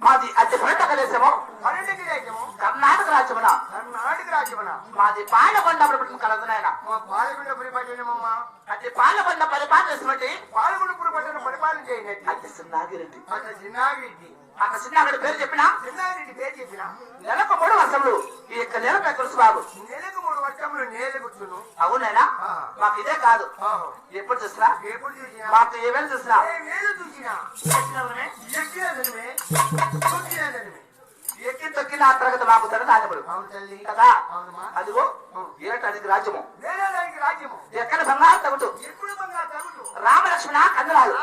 మాది అది పర్యాటక దేశము కర్ణాటక రాజ్యమున మాది పాలకొండ కలదనాయన అది పాలకొండ పరిపాలన అది చిన్నాగిరెడ్డి అక్కడ చిన్నాగడి పేరు చెప్పిన నెలకు 3 వర్షములు ఈ యొక్క నెలకు తెలుసు బాబు అవునైనా మాకు ఇదే కాదు ఎప్పుడు చూసినా మాకు ఏమేమి చూసినా ఎక్కి తొక్కిన ఆ తరగతి మాకు తరగతి కదా అదిగో ఏటానికి రాజ్యము ఎక్కడ బంగారు తగుటు రామలక్ష్మణ కందరాలు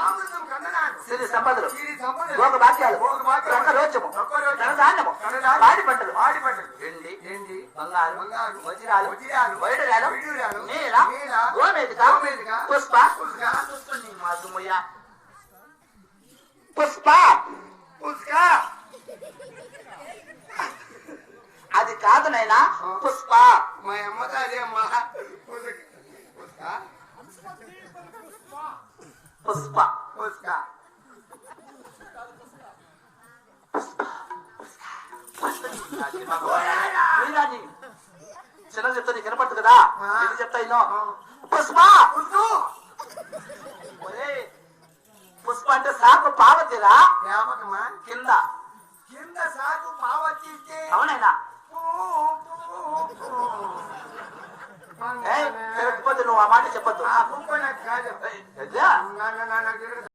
సిరి సంపదలు భోగ భాగ్యాలు రంగరోచము ధనధాన్యము వాడి పంటలు ఎండి బంగారు వజ్రాలు వైడరాలు నీల గోమేదిక పుష్ప పుష్ప అది కాదు నైనా పుష్ప మా అమ్మతో అదే అమ్మా పుష్ప పుష్ప చిన్న చెప్తా నీకు వినపడుతుంది కదా ఇది చెప్తా ఇన్నో పుష్ప పుష్ప అంటే సాకు పావతిరా కింద కింద సాగు పావతి అవునైనా నువ్వు ఆ మాట చెప్పద్దు